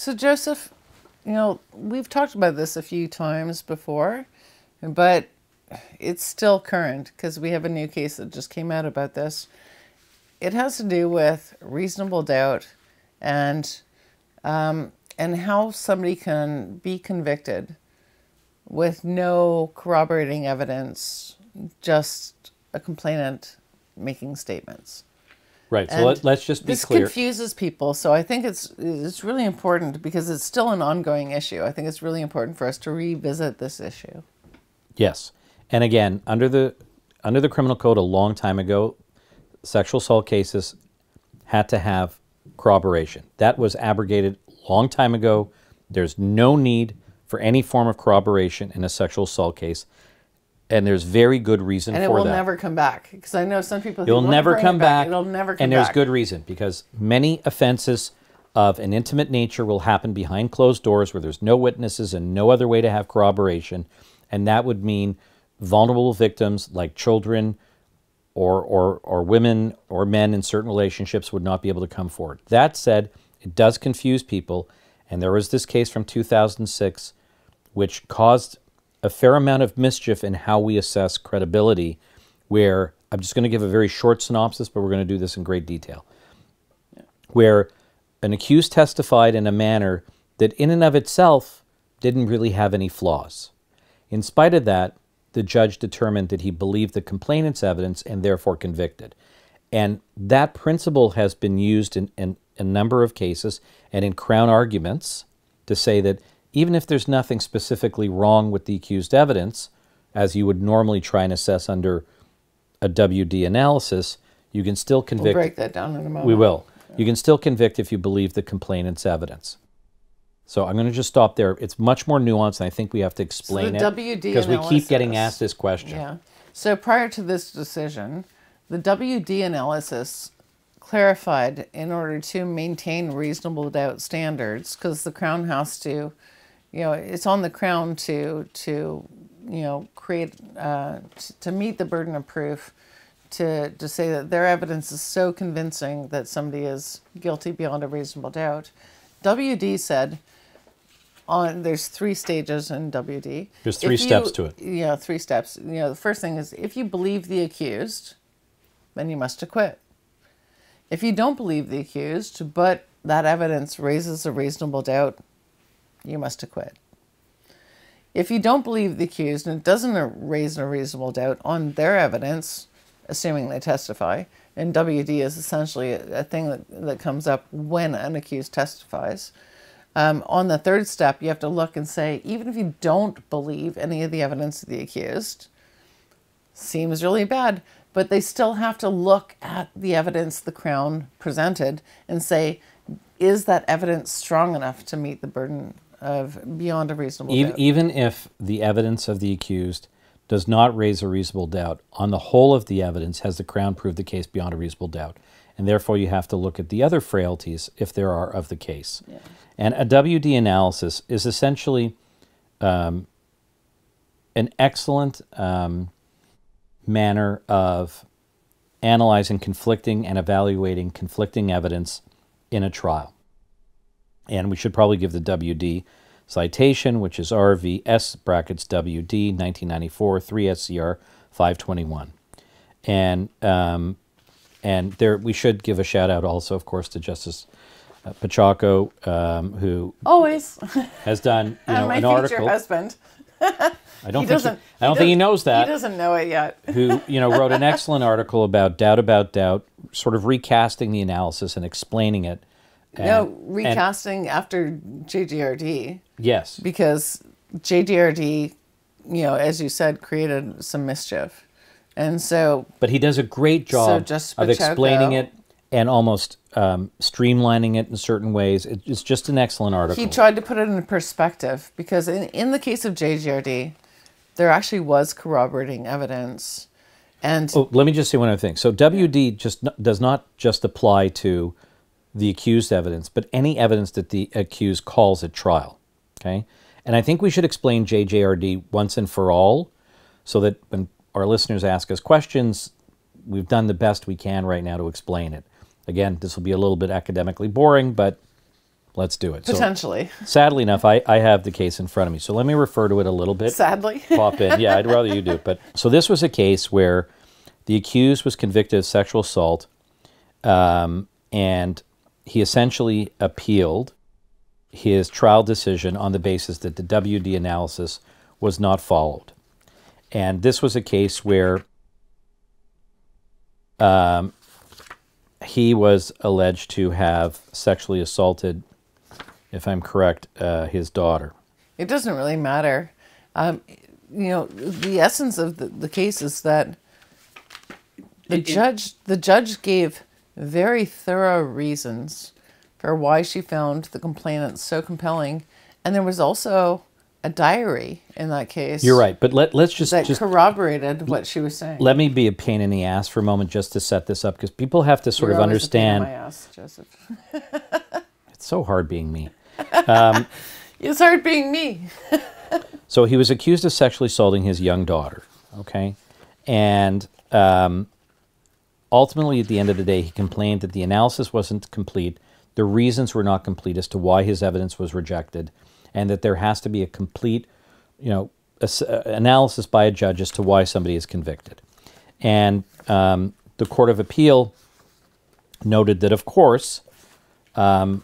So Joseph, we've talked about this a few times before, but it's still current because we have a new case that just came out about this. It has to do with reasonable doubt and how somebody can be convicted with no corroborating evidence, just a complainant making statements. Right. So let's just be clear. This confuses people. So I think it's really important because it's still an ongoing issue. I think it's really important for us to revisit this issue. Yes. And again, under the criminal code a long time ago, sexual assault cases had to have corroboration. That was abrogated a long time ago. There's no need for any form of corroboration in a sexual assault case. And there's very good reason for that. And it will never come back. Because I know some people think it'll never come back. It'll never come back. And there's good reason. Because many offenses of an intimate nature will happen behind closed doors where there's no witnesses and no other way to have corroboration. And that would mean vulnerable victims like children or women or men in certain relationships would not be able to come forward. That said, it does confuse people. And there was this case from 2006 which caused a fair amount of mischief in how we assess credibility, where I'm just going to give a very short synopsis, but we're going to do this in great detail, where an accused testified in a manner that in and of itself didn't really have any flaws. In spite of that, the judge determined that he believed the complainant's evidence and therefore convicted. And that principle has been used in a number of cases and in Crown arguments to say that even if there's nothing specifically wrong with the accused evidence, as you would normally try and assess under a WD analysis, you can still convict. We'll break that down in a moment. We will. Yeah. You can still convict if you believe the complainant's evidence. So I'm going to just stop there. It's much more nuanced, and I think we have to explain it because we keep getting asked this question. Yeah. So prior to this decision, the WD analysis clarified in order to maintain reasonable doubt standards, because the Crown has to, it's on the Crown to create, to meet the burden of proof, to say that their evidence is so convincing that somebody is guilty beyond a reasonable doubt. WD said, there's 3 stages in WD. There's 3 steps to it. Yeah, 3 steps. The first thing is if you believe the accused, then you must acquit. If you don't believe the accused, but that evidence raises a reasonable doubt, you must acquit. If you don't believe the accused and it doesn't raise a reasonable doubt on their evidence, assuming they testify, and WD is essentially a thing that comes up when an accused testifies. On the 3rd step, you have to look and say, even if you don't believe any of the evidence of the accused, seems really bad, but they still have to look at the evidence the Crown presented and say, is that evidence strong enough to meet the burden of beyond a reasonable doubt? Even if the evidence of the accused does not raise a reasonable doubt, on the whole of the evidence has the Crown proved the case beyond a reasonable doubt. And therefore you have to look at the other frailties, if there are, of the case. Yeah. And a WD analysis is essentially an excellent manner of analyzing conflicting and evaluating conflicting evidence in a trial. And we should probably give the WD citation, which is RVS brackets WD 1994 3 SCR 521. And there we should give a shout out also, of course, to Justice Pachaco, who always has done my an article. Future husband. I don't think he knows that. He doesn't know it yet. Who wrote an excellent article about doubt, sort of recasting the analysis and explaining it. Recasting after JGRD. Yes, because JGRD, as you said, created some mischief, and so. But he does a great job of explaining it and almost streamlining it in certain ways. It's just an excellent article. He tried to put it in perspective because in the case of JGRD, there actually was corroborating evidence. And let me just say one other thing. So WD does not just apply to the accused evidence, but any evidence that the accused calls at trial. Okay? And I think we should explain JJRD once and for all so that when our listeners ask us questions, we've done the best we can right now to explain it. Again, this will be a little bit academically boring, but Let's do it. Potentially. So, sadly enough, I have the case in front of me. So let me refer to it a little bit. Sadly. Pop in. Yeah, I'd rather you do it. But so this was a case where the accused was convicted of sexual assault, and he essentially appealed his trial decision on the basis that the WD analysis was not followed. And this was a case where he was alleged to have sexually assaulted, if I'm correct, his daughter. It doesn't really matter. You know, the essence of the case is that the judge gave very thorough reasons for why she found the complainant so compelling, and there was also a diary in that case. You're right, but let's just corroborated what she was saying. Let me be a pain in the ass for a moment just to set this up, because people have to sort You're of always understand. a pain in my ass, Joseph. It's so hard being me. It's hard being me. So he was accused of sexually assaulting his young daughter, okay? And ultimately, at the end of the day, he complained that the analysis wasn't complete, the reasons were not complete as to why his evidence was rejected, and that there has to be a complete, analysis by a judge as to why somebody is convicted. And the Court of Appeal noted that, of course, in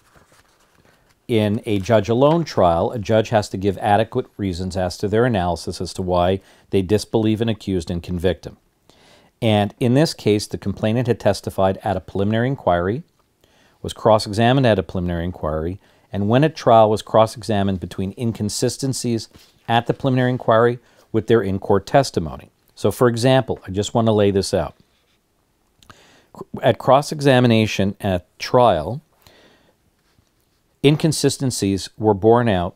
a judge-alone trial, a judge has to give adequate reasons as to their analysis as to why they disbelieve an accused and convict him. And in this case, the complainant had testified at a preliminary inquiry, was cross-examined at a preliminary inquiry, and when at trial was cross-examined between inconsistencies at the preliminary inquiry with their in-court testimony. So, for example, I just want to lay this out. At cross-examination at trial, inconsistencies were borne out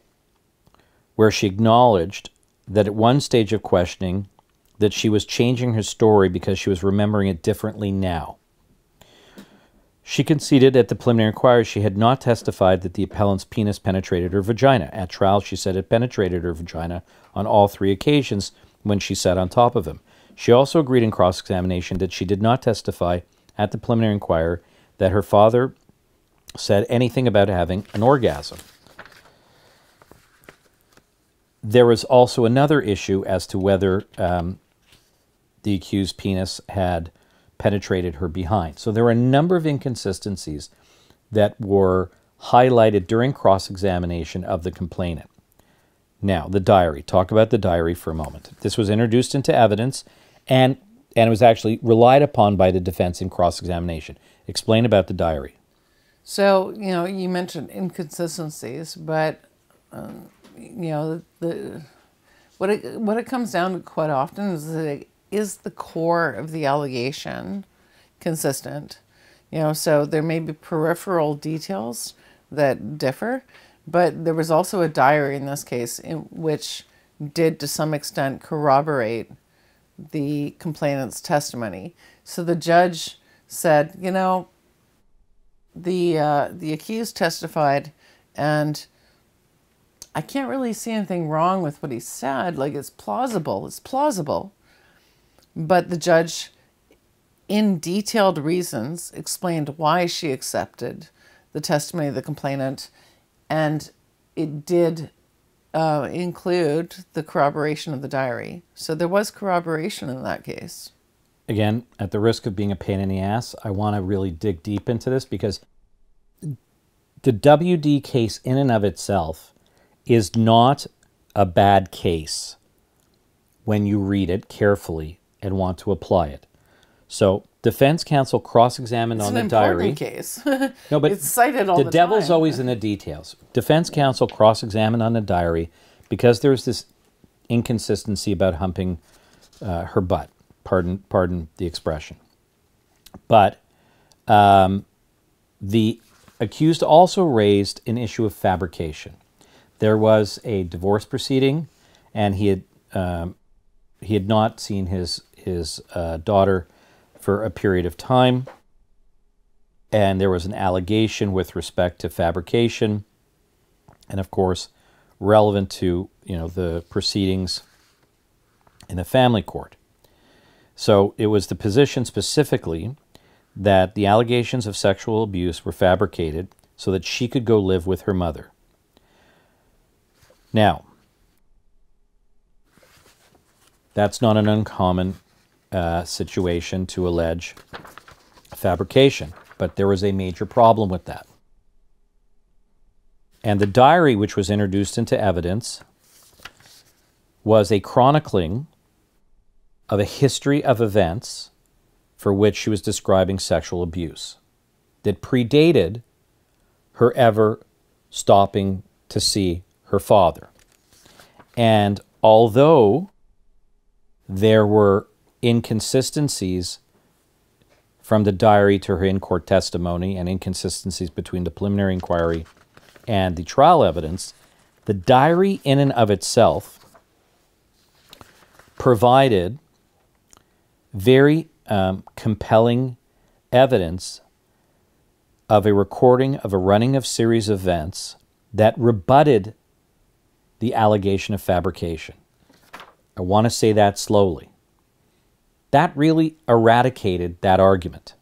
where she acknowledged that at one stage of questioning that she was changing her story because she was remembering it differently now. She conceded at the preliminary inquiry she had not testified that the appellant's penis penetrated her vagina. At trial, she said it penetrated her vagina on all 3 occasions when she sat on top of him. She also agreed in cross-examination that she did not testify at the preliminary inquiry that her father said anything about having an orgasm. There was also another issue as to whether the accused penis had penetrated her behind. So there were a number of inconsistencies that were highlighted during cross-examination of the complainant. Now, the diary. Talk about the diary for a moment. This was introduced into evidence, and it was actually relied upon by the defense in cross-examination. Explain about the diary. So, you mentioned inconsistencies, but, what it comes down to quite often is that is the core of the allegation consistent? So there may be peripheral details that differ, but there was also a diary in this case in which did to some extent corroborate the complainant's testimony. So the judge said, the accused testified, and I can't really see anything wrong with what he said. Like, it's plausible. But the judge, in detailed reasons, explained why she accepted the testimony of the complainant, and it did include the corroboration of the diary. So there was corroboration in that case. Again, at the risk of being a pain in the ass, I want to really dig deep into this, because the WD case in and of itself is not a bad case when you read it carefully and want to apply it. So, defense counsel cross-examined on the diary. It's an important case. No, but it's cited all the time. The devil's always in the details. Defense counsel cross-examined on the diary because there's this inconsistency about humping her butt. Pardon the expression. But the accused also raised an issue of fabrication. There was a divorce proceeding, and he had not seen his daughter for a period of time, and there was an allegation with respect to fabrication, and of course, relevant to the proceedings in the family court. So it was the position specifically that the allegations of sexual abuse were fabricated so that she could go live with her mother. Now, that's not an uncommon situation to allege fabrication, but there was a major problem with that. And the diary, which was introduced into evidence, was a chronicling of a history of events for which she was describing sexual abuse that predated her ever stopping to see her father. And although there were inconsistencies from the diary to her in-court testimony and inconsistencies between the preliminary inquiry and the trial evidence, the diary in and of itself provided very compelling evidence of a recording of a running of series of events that rebutted the allegation of fabrication. I want to say that slowly. That really eradicated that argument.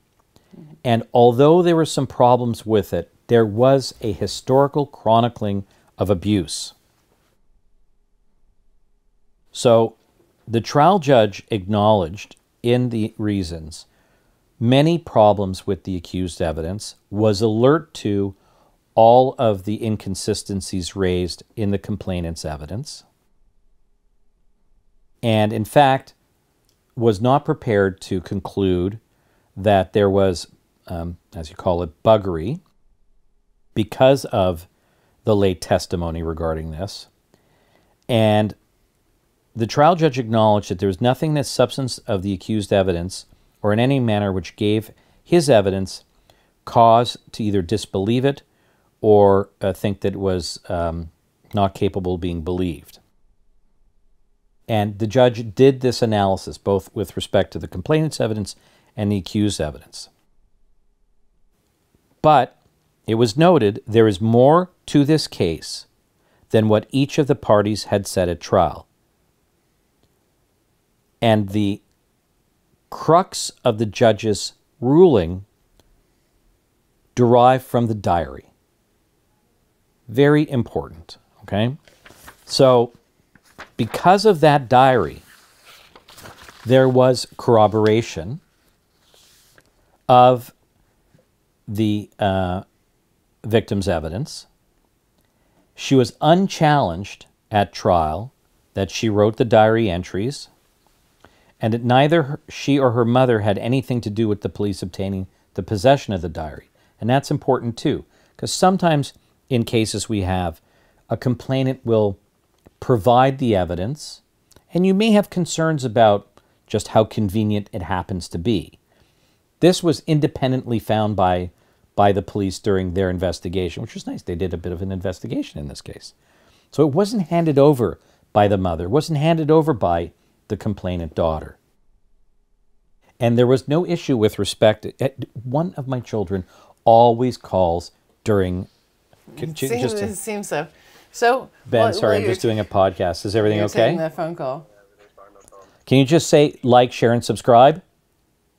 And although there were some problems with it, there was a historical chronicling of abuse. So the trial judge acknowledged in the reasons many problems with the accused evidence, was alert to all of the inconsistencies raised in the complainant's evidence, and in fact was not prepared to conclude that there was, as you call it, buggery because of the late testimony regarding this. And the trial judge acknowledged that there was nothing in the substance of the accused evidence or in any manner which gave his evidence cause to either disbelieve it or think that it was not capable of being believed. And the judge did this analysis both with respect to the complainant's evidence and the accused evidence. But it was noted there is more to this case than what each of the parties had said at trial. And the crux of the judge's ruling derived from the diary. Very important, okay? So, because of that diary, there was corroboration of the victim's evidence. She was unchallenged at trial that she wrote the diary entries, and that neither she or her mother had anything to do with the police obtaining the possession of the diary. And that's important too, because sometimes in cases we have, a complainant will provide the evidence, and you may have concerns about just how convenient it happens to be. This was independently found by the police during their investigation, which was nice. They did a bit of an investigation in this case. So it wasn't handed over by the mother, it wasn't handed over by the complainant daughter. And there was no issue with respect to, one of my children always calls during... It seems so. So, Ben, sorry, I'm just doing a podcast. Is everything okay? Taking that phone call. Can you just say like, share, and subscribe?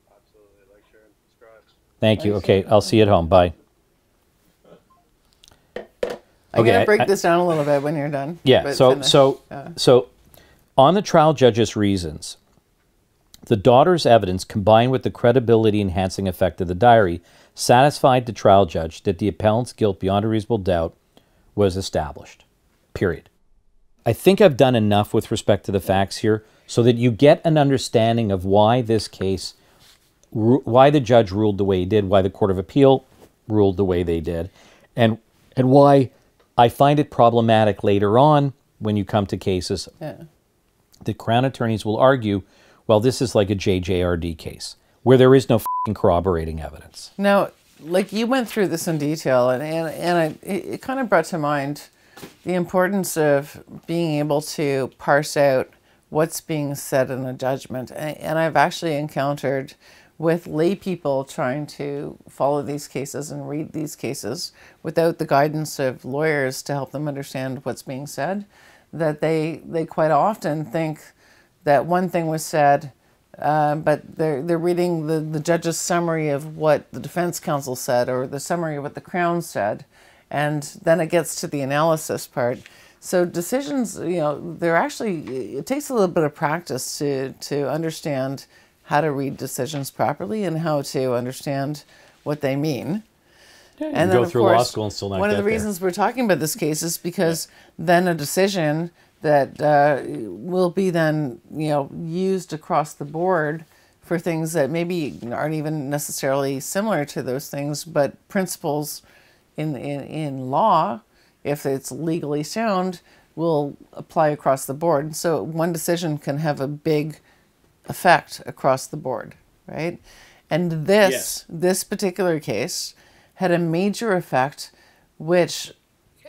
Absolutely. Like, share, and subscribe. Thank you. Okay, I'll see you at home. Bye. I'm going to break this down a little bit when you're done. Yeah, so on the trial judge's reasons, the daughter's evidence combined with the credibility-enhancing effect of the diary satisfied the trial judge that the appellant's guilt beyond a reasonable doubt was established. Period. I think I've done enough with respect to the facts here so that you get an understanding of why this case, why the judge ruled the way he did, why the Court of Appeal ruled the way they did, and why I find it problematic later on when you come to cases. Yeah. The Crown attorneys will argue, well, this is like a JJRD case where there is no f***ing corroborating evidence. Now, like you went through this in detail, and it kind of brought to mind the importance of being able to parse out what's being said in a judgment. And I've actually encountered with lay people trying to follow these cases and read these cases without the guidance of lawyers to help them understand what's being said, that they quite often think that one thing was said but they're reading the judge's summary of what the defense counsel said or the summary of what the Crown said, and then it gets to the analysis part. So decisions, they're actually, it takes a little bit of practice to understand how to read decisions properly and how to understand what they mean. Yeah, you And can then, go of through course, law school and still not one get of the there. reasons we're talking about this case is because then a decision that will be then, used across the board for things that maybe aren't even necessarily similar to those things, but principles in law, if it's legally sound, will apply across the board. So one decision can have a big effect across the board, right? And this particular case had a major effect, which,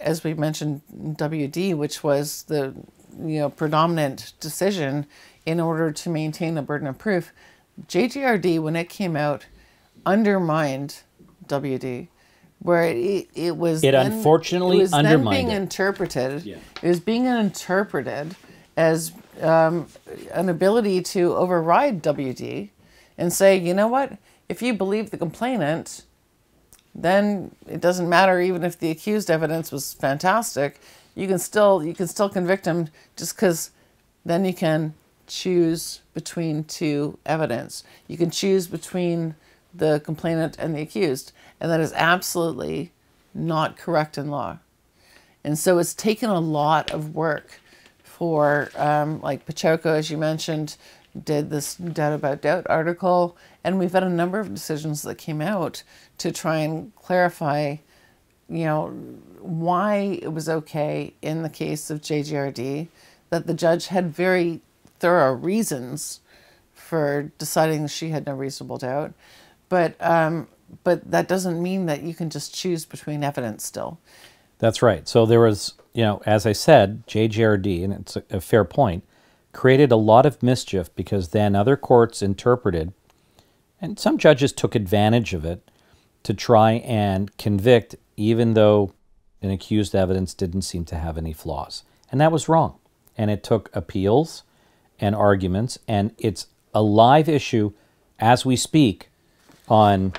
as we mentioned, WD, which was the predominant decision in order to maintain the burden of proof. JGRD, when it came out, undermined WD, where it was unfortunately undermined being it. interpreted. Yeah. It was being interpreted as an ability to override WD and say, you know what, if you believe the complainant, then it doesn't matter even if the accused evidence was fantastic. You can still convict him just because then you can choose between two evidence. You can choose between the complainant and the accused, and that is absolutely not correct in law. And so it's taken a lot of work for, like Pachoco, as you mentioned, did this Doubt About Doubt article, and we've had a number of decisions that came out to try and clarify, why it was okay in the case of JGRD, that the judge had very thorough reasons for deciding she had no reasonable doubt, but that doesn't mean that you can just choose between evidence still. That's right. So there was, as I said, JGRD, and it's a fair point, created a lot of mischief because then other courts interpreted, and some judges took advantage of it to try and convict even though an accused evidence didn't seem to have any flaws. And that was wrong. And it took appeals and arguments, and it's a live issue as we speak on...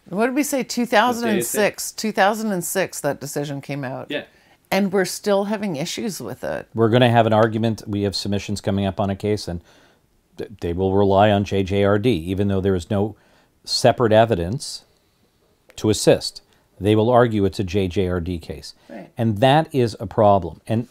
What did we say? 2006. 2006, that decision came out. Yeah. And we're still having issues with it. We're going to have an argument. We have submissions coming up on a case, and they will rely on JJRD, even though there is no separate evidence to assist. They will argue it's a JJRD case. Right. And that is a problem. And,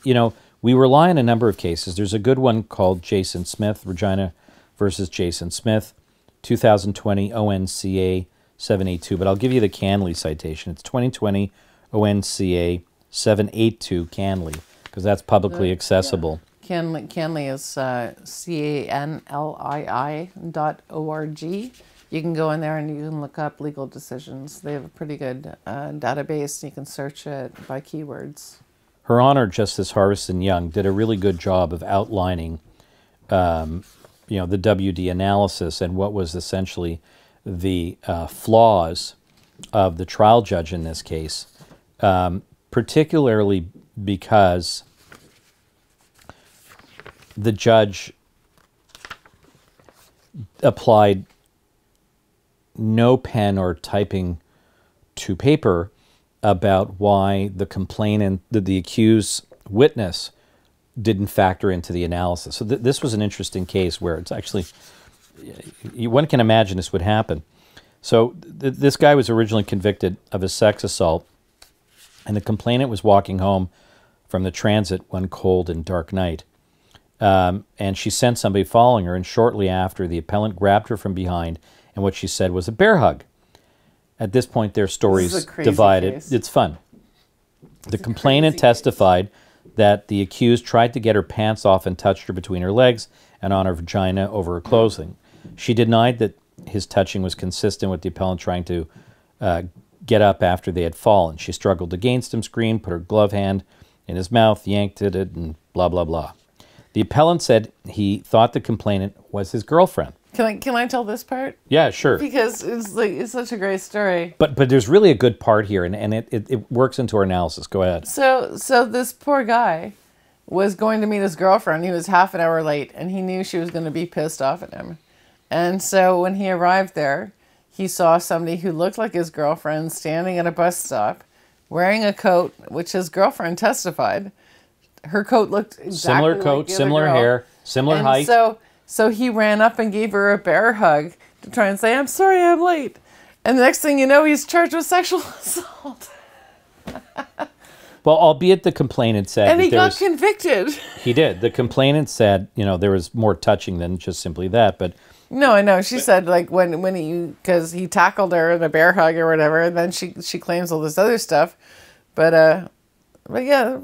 we rely on a number of cases. There's a good one called Jason Smith, Regina versus Jason Smith, 2020 ONCA 782. But I'll give you the Canley citation. It's 2020 ONCA 782 Canley, because that's publicly accessible. Yeah. Canley is CANLII.org. You can go in there and you can look up legal decisions. They have a pretty good database. You can search it by keywords. Her Honor, Justice Harbison Young, did a really good job of outlining, the WD analysis and what was essentially the flaws of the trial judge in this case, particularly because the judge applied no pen or typing to paper about why the complainant, the accused witness, didn't factor into the analysis. So this was an interesting case where it's actually, one can imagine this would happen. So this guy was originally convicted of a sex assault, and the complainant was walking home from the transit one cold and dark night. And she sensed somebody following her, and shortly after, the appellant grabbed her from behind, and what she said was a bear hug. At this point, their stories divided. Case. It's fun. The complainant testified that the accused tried to get her pants off and touched her between her legs and on her vagina over her clothing. She denied that his touching was consistent with the appellant trying to get up after they had fallen. She struggled against him, screamed, put her glove hand in his mouth, yanked at it, and blah, blah, blah. The appellant said he thought the complainant was his girlfriend. Can I tell this part? Yeah, sure. Because it's such a great story. But there's really a good part here, and it works into our analysis. Go ahead. So this poor guy was going to meet his girlfriend. He was half an hour late, and he knew she was going to be pissed off at him. And so when he arrived there, he saw somebody who looked like his girlfriend standing at a bus stop wearing a coat, which his girlfriend testified. Her coat looked exactly Similar like coat, the other similar girl. hair, similar And height. So he ran up and gave her a bear hug to try and say, "I'm sorry I'm late." And the next thing you know, he's charged with sexual assault. Well, albeit the complainant said And that he there got was, convicted. he did. The complainant said, you know, there was more touching than just simply that. But No, I know. She said like when he, because he tackled her in a bear hug or whatever, and then she claims all this other stuff. But yeah.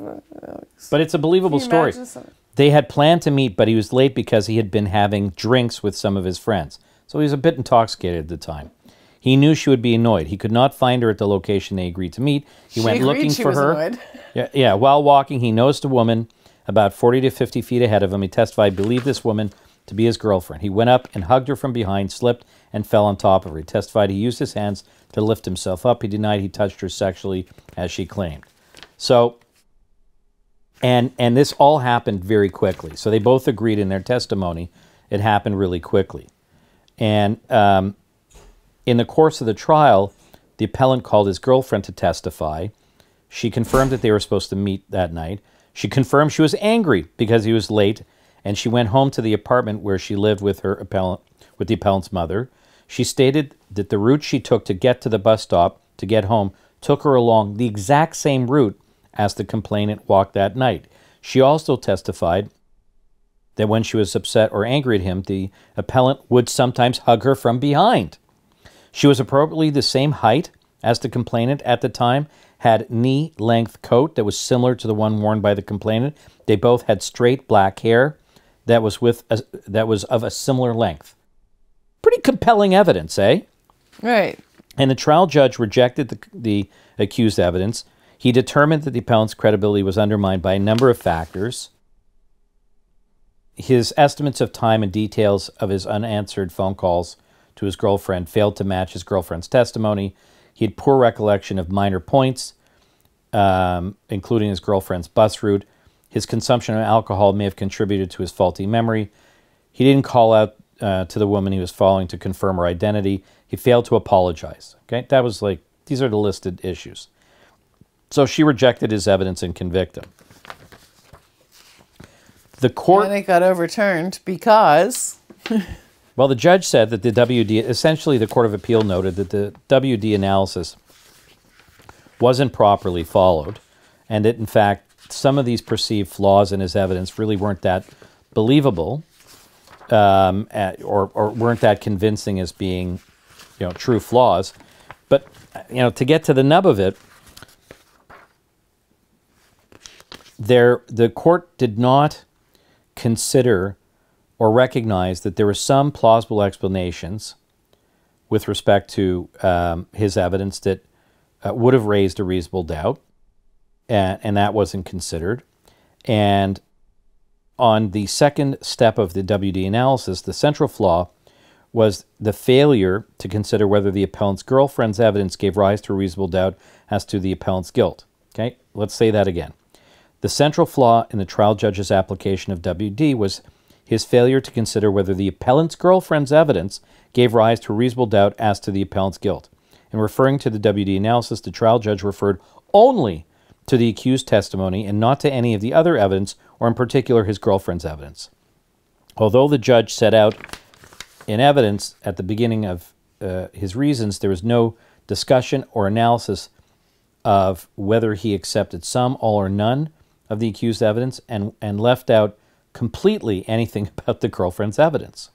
but it's a believable Can you story. imagine something? They had planned to meet, but he was late because he had been having drinks with some of his friends. So he was a bit intoxicated at the time. He knew she would be annoyed. He could not find her at the location they agreed to meet. He went looking for her. Annoyed. Yeah. While walking, he noticed a woman about 40 to 50 feet ahead of him. He testified he believed this woman to be his girlfriend. He went up and hugged her from behind, slipped, and fell on top of her. He testified he used his hands to lift himself up. He denied he touched her sexually, as she claimed. So, and this all happened very quickly. So they both agreed in their testimony it happened really quickly. And in the course of the trial, the appellant called his girlfriend to testify. She confirmed that they were supposed to meet that night. She confirmed she was angry because he was late, and she went home to the apartment where she lived with the appellant's mother. She stated that the route she took to get to the bus stop to get home took her along the exact same route as the complainant walked that night. She also testified that when she was upset or angry at him, the appellant would sometimes hug her from behind. She was appropriately the same height as the complainant at the time, had knee-length coat that was similar to the one worn by the complainant. They both had straight black hair that was of a similar length. Pretty compelling evidence, eh? Right. And the trial judge rejected the accused evidence. He determined that the appellant's credibility was undermined by a number of factors. His estimates of time and details of his unanswered phone calls to his girlfriend failed to match his girlfriend's testimony. He had poor recollection of minor points, including his girlfriend's bus route. His consumption of alcohol may have contributed to his faulty memory. He didn't call out to the woman he was following to confirm her identity. He failed to apologize. Okay, that was like, these are the listed issues. So she rejected his evidence and convicted him. The court... And it got overturned because... Well, the judge said that the WD, essentially the Court of Appeal noted that the WD analysis wasn't properly followed, and that in fact some of these perceived flaws in his evidence really weren't that believable, or weren't that convincing as being, true flaws. But to get to the nub of it, the court did not consider or recognize that there were some plausible explanations with respect to his evidence that would have raised a reasonable doubt, and that wasn't considered. And on the second step of the WD analysis, the central flaw was the failure to consider whether the appellant's girlfriend's evidence gave rise to a reasonable doubt as to the appellant's guilt. Okay, let's say that again. The central flaw in the trial judge's application of WD was his failure to consider whether the appellant's girlfriend's evidence gave rise to a reasonable doubt as to the appellant's guilt. In referring to the WD analysis, the trial judge referred only to the accused testimony and not to any of the other evidence, or in particular his girlfriend's evidence. Although the judge set out in evidence at the beginning of his reasons, there was no discussion or analysis of whether he accepted some, all, or none of the accused evidence, and left out completely anything about the girlfriend's evidence.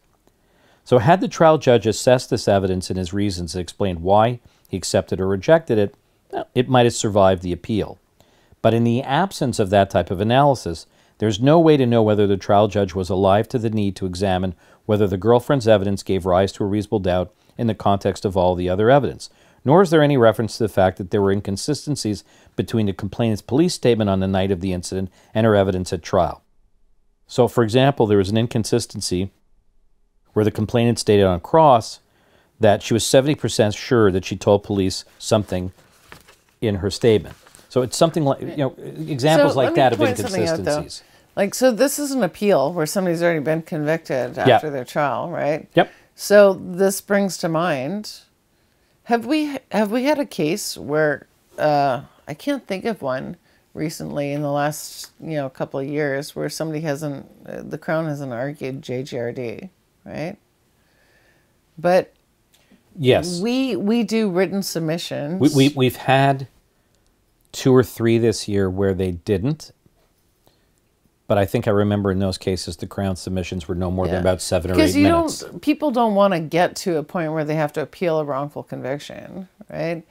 So had the trial judge assessed this evidence in his reasons and explained why he accepted or rejected it, well, it might have survived the appeal. But in the absence of that type of analysis, there's no way to know whether the trial judge was alive to the need to examine whether the girlfriend's evidence gave rise to a reasonable doubt in the context of all the other evidence. Nor is there any reference to the fact that there were inconsistencies between the complainant's police statement on the night of the incident and her evidence at trial. So, for example, there was an inconsistency where the complainant stated on cross that she was 70% sure that she told police something in her statement. So it's something like, examples like that of inconsistencies. So this is an appeal where somebody's already been convicted after their trial, right? Yep. So this brings to mind, have we had a case where I can't think of one recently in the last couple of years where somebody hasn't the Crown hasn't argued JGRD, right? But yes, we do written submissions. We've had 2 or 3 this year where they didn't. But I think I remember in those cases the Crown submissions were no more than about 7 or 8 minutes. People don't want to get to a point where they have to appeal a wrongful conviction, right?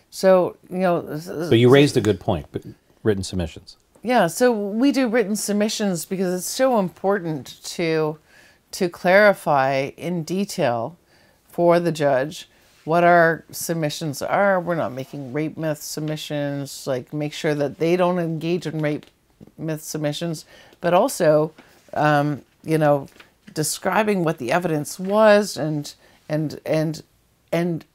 So, So you raised a good point, but written submissions. Yeah, so we do written submissions because it's so important to clarify in detail for the judge what our submissions are. We're not making rape myth submissions, like make sure that they don't engage in rape myth submissions, but also, describing what the evidence was and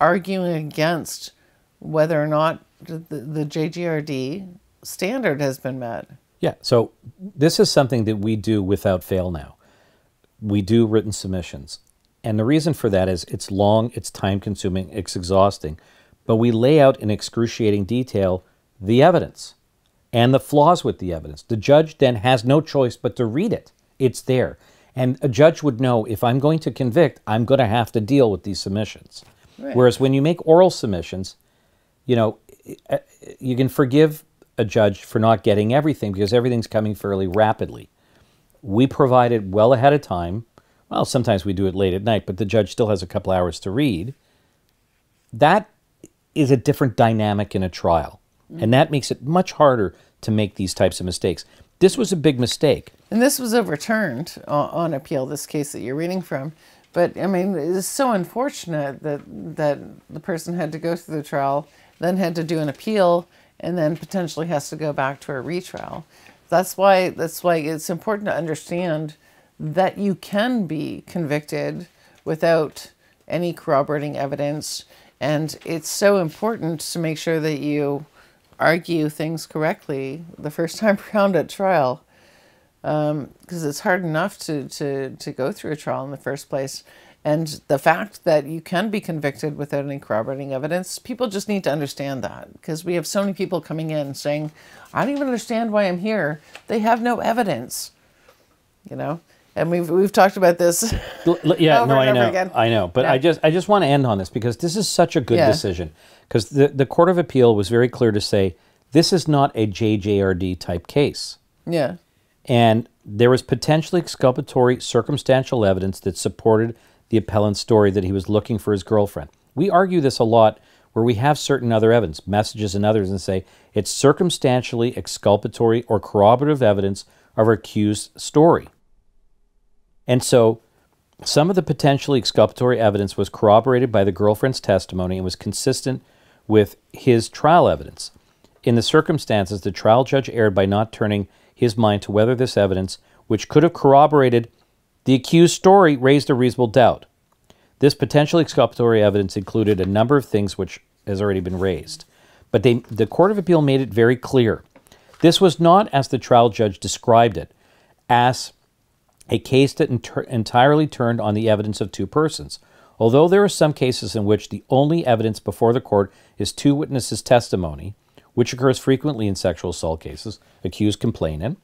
arguing against whether or not the JGRD standard has been met. Yeah, so this is something that we do without fail now. We do written submissions. And the reason for that is it's long, it's time-consuming, it's exhausting. But we lay out in excruciating detail the evidence and the flaws with the evidence. The judge then has no choice but to read it. It's there. And a judge would know, if I'm going to convict, I'm going to have to deal with these submissions. Right. Whereas when you make oral submissions, you can forgive a judge for not getting everything because everything's coming fairly rapidly. We provide it well ahead of time. Well, sometimes we do it late at night, but the judge still has a couple hours to read. That is a different dynamic in a trial. And that makes it much harder to make these types of mistakes. This was a big mistake. And this was overturned on appeal, this case that you're reading from. But, I mean, it's so unfortunate that the person had to go through the trial, then had to do an appeal, and then potentially has to go back to a retrial. That's why it's important to understand that you can be convicted without any corroborating evidence. And it's so important to make sure that you argue things correctly the first time around at trial, because it's hard enough to go through a trial in the first place. And the fact that you can be convicted without any corroborating evidence, people just need to understand that, because we have so many people coming in saying, I don't even understand why I'm here. They have no evidence, And we've talked about this. Yeah, over and over again. I know. But yeah. I just want to end on this because this is such a good decision. Because the Court of Appeal was very clear to say this is not a JJRD type case. Yeah. And there was potentially exculpatory circumstantial evidence that supported the appellant's story that he was looking for his girlfriend. We argue this a lot where we have certain other evidence, messages and others, and say it's circumstantially exculpatory or corroborative evidence of our accused story. And so some of the potentially exculpatory evidence was corroborated by the girlfriend's testimony and was consistent with his trial evidence. In the circumstances, the trial judge erred by not turning his mind to whether this evidence, which could have corroborated the accused story, raised a reasonable doubt. This potentially exculpatory evidence included a number of things which has already been raised. But the Court of Appeal made it very clear. This was not, as the trial judge described it, as a case that entirely turned on the evidence of two persons. Although there are some cases in which the only evidence before the court is two witnesses' testimony, which occurs frequently in sexual assault cases, accused complainant,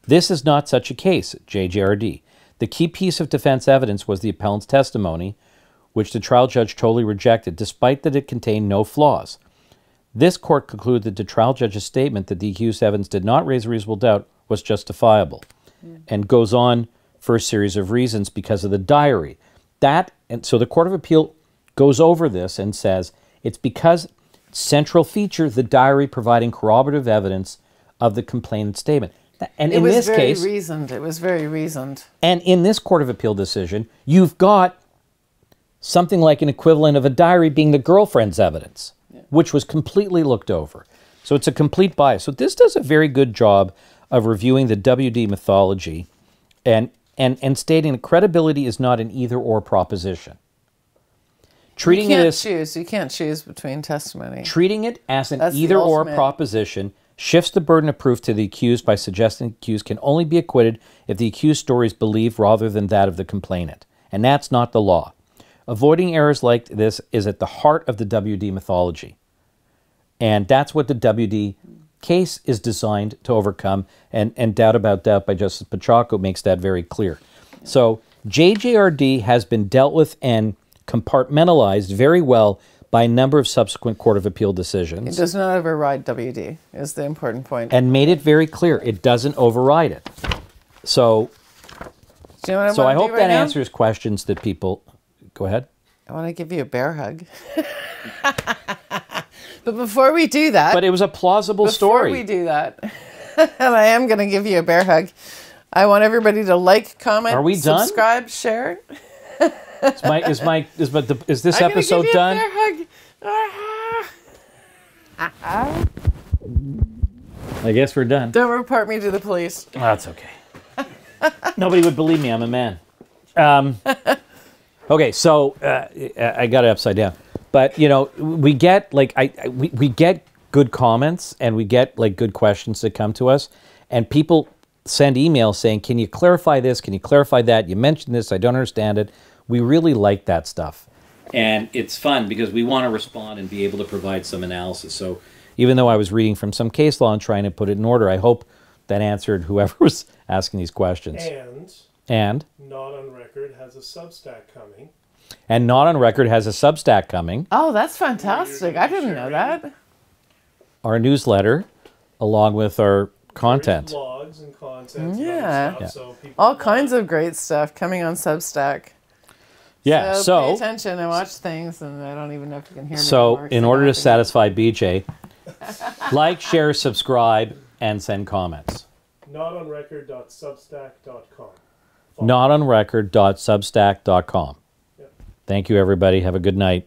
this is not such a case, JJRD. The key piece of defense evidence was the appellant's testimony, which the trial judge totally rejected, despite that it contained no flaws. This court concluded that the trial judge's statement that the accused evidence did not raise a reasonable doubt was justifiable, and goes on for a series of reasons because of the diary. And so the Court of Appeal goes over this and says it's because central feature, the diary providing corroborative evidence of the complainant's statement. And in this case, it was very reasoned. And in this Court of Appeal decision, you've got something like an equivalent of a diary being the girlfriend's evidence, which was completely looked over. So it's a complete bias. So this does a very good job of reviewing the WD mythology and stating that credibility is not an either-or proposition. You can't choose between testimony. Treating it as an either-or proposition shifts the burden of proof to the accused by suggesting the accused can only be acquitted if the accused story is believed rather than that of the complainant. And that's not the law. Avoiding errors like this is at the heart of the WD mythology. And that's what the WD case is designed to overcome. And Doubt About Doubt by Justice Pachaco makes that very clear. So JJRD has been dealt with and compartmentalized very well by a number of subsequent Court of Appeal decisions. It does not override WD, is the important point. And made it very clear it doesn't override it. So, Do you know what so I wanna do hope right that now? answers questions that people... Go ahead. I want to give you a bear hug. But before we do that... But it was a plausible story. Before we do that, and I am going to give you a bear hug, I want everybody to like, comment, Are we done? subscribe, share. Is this I'm gonna episode give you done? A bear hug. I guess we're done. Don't report me to the police. Oh, that's okay. Nobody would believe me. I'm a man. Okay, so I got it upside down. But, you know, we get, like, we get good comments and we get, like, good questions that come to us. And people send emails saying, can you clarify this? Can you clarify that? You mentioned this. I don't understand it. We really like that stuff. And it's fun because we want to respond and be able to provide some analysis. So even though I was reading from some case law and trying to put it in order, I hope that answered whoever was asking these questions. And Not on Record has a Substack coming. And Not on Record has a Substack coming. Oh, that's fantastic. I didn't know that. Our newsletter, along with our content. There's blogs and content. Yeah. And other stuff, so people All kinds of great stuff coming on Substack. Yeah, Pay so attention and watch things, and I don't even know if you can hear me. so anymore, in so order I to think- satisfy BJ, like, share, subscribe, and send comments. notonrecord.substack.com. Notonrecord.substack.com. Thank you, everybody. Have a good night.